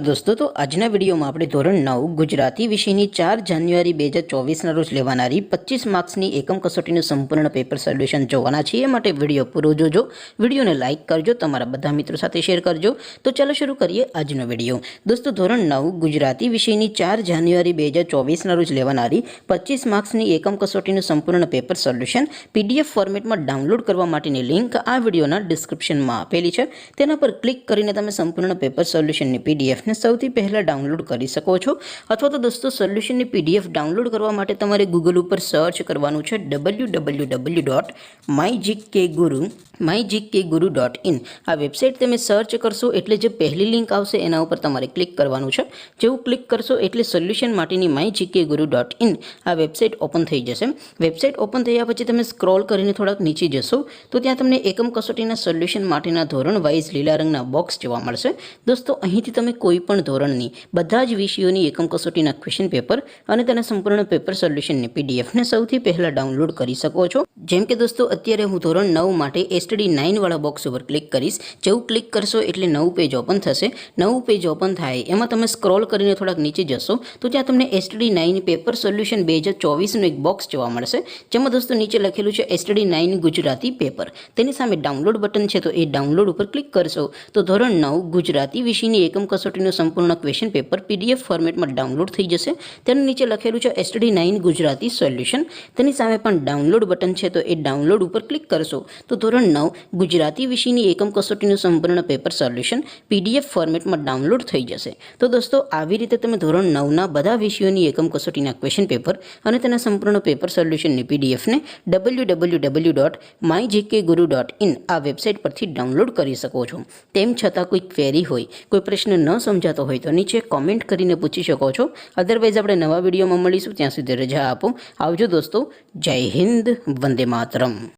दोस्तों तो आजना विडियो में આપણે ધોરણ 9 ગુજરાતી વિષયની 4 જાન્યુઆરી 2024 ના રોજ લેવાનારી 25 માર્ક્સની એકમ કસોટીનું સંપૂર્ણ પેપર સોલ્યુશન જોવાના છીએ। માટે વિડિયો પૂરો જોજો, વિડિયોને લાઈક કરજો, તમારા બધા મિત્રો સાથે શેર કરજો। તો ચાલો શરૂ કરીએ આજનો વિડિયો। દોસ્તો ધોરણ 9 ગુજરાતી વિષયની 4 જાન્યુઆરી 2024 ના રોજ લેવાનારી 25 માર્ક્સની એકમ કસોટીનું સંપૂર્ણ પેપર સોલ્યુશન પીડીએફ ફોર્મેટમાં ડાઉનલોડ કરવા માટેની લિંક આ વિડિયોના ડિસ્ક્રિપ્શનમાં આપેલી છે। તેના પર ક્લિક કરીને તમે સંપૂર્ણ પેપર સોલ્યુશનની પીડીએફ ने સૌથી પહેલા ડાઉનલોડ કરી શકો છો। અથવા તો દોસ્તો સોલ્યુશનની પીડીએફ ડાઉનલોડ કરવા માટે તમારે ગૂગલ ઉપર સર્ચ કરવાનું છે www.mygkguru.in। આ વેબસાઇટ તમે સર્ચ કરશો એટલે જે પહેલી લિંક આવશે એના ઉપર તમારે ક્લિક કરવાનું છે। જેવું ક્લિક કરશો એટલે સોલ્યુશન માટેની mygkguru.in આ વેબસાઇટ ઓપન થઈ જશે। વેબસાઇટ ઓપન થયા પછી તમે સ્ક્રોલ કરીને થોડાક નીચે જશો તો ત્યાં તમને એકમ કસોટીના સોલ્યુશન માટેના ધોરણ વાઇઝ લીલા રંગના બોક્સ જોવા મળશે। દોસ્તો અહીંથી તમે કોઈપણ ધોરણની બધા જ વિષયોની એકમ કસોટીના ક્વેશ્ચન પેપર અને તેના સંપૂર્ણ પેપર સોલ્યુશનની પીડીએફને સૌથી પહેલા ડાઉનલોડ કરી શકો છો। જેમ કે દોસ્તો અત્યારે હું ધોરણ 9 માટે એસટીડી 9 વાળા બોક્સ ઉપર ક્લિક કરીશ। જેવું ક્લિક કરશો એટલે નવું પેજ ઓપન થશે। નવું પેજ ઓપન થાય એમાં તમે સ્ક્રોલ કરીને થોડાક નીચે જશો તો ત્યાં તમને એસટીડી 9 પેપર સોલ્યુશન 2024નું એક બોક્સ જોવા મળશે। જેમાં દોસ્તો નીચે લખેલું છે એસટીડી 9 ગુજરાતી પેપર। તેની સામે ડાઉનલોડ બટન છે તો એ ડાઉનલોડ ઉપર ક્લિક કરશો તો ધોરણ 9 ગુજરાતી વિષયની એકમ કસોટીનું સંપૂર્ણ ક્વેશ્ચન પેપર પીડીએફ ફોર્મેટમાં ડાઉનલોડ થઈ જશે। તેની નીચે લખેલું છે એસટીડી 9 ગુજરાતી સોલ્યુશન। તેની સામે પણ ડાઉનલોડ બટન છે તો એ ડાઉનલોડ ઉપર ક્લિક કરશો તો ધોરણ 9 ગુજરાતી વિષયની એકમ કસોટીનું સંપૂર્ણ પેપર સોલ્યુશન પીડીએફ ફોર્મેટમાં ડાઉનલોડ થઈ જશે। તો દોસ્તો આવી રીતે તમે ધોરણ 9ના બધા વિષયોની એકમ કસોટીના ક્વેશ્ચન પેપર અને તેના સંપૂર્ણ પેપર સોલ્યુશનની પીડીએફને www.mygkguru.in આ વેબસાઇટ પરથી ડાઉનલોડ કરી શકો છો। તેમ છતાં કોઈ ક્વેરી હોય, કોઈ પ્રશ્ન ન સમજાતો હોય તો નીચે કોમેન્ટ કરીને પૂછી શકો છો। અધરવાઇઝ આપણે નવા વિડીયોમાં મળીશું, ત્યાં સુધી રજા આપો। આવજો દોસ્તો, જય હિન્દ, વંદે માતરમ।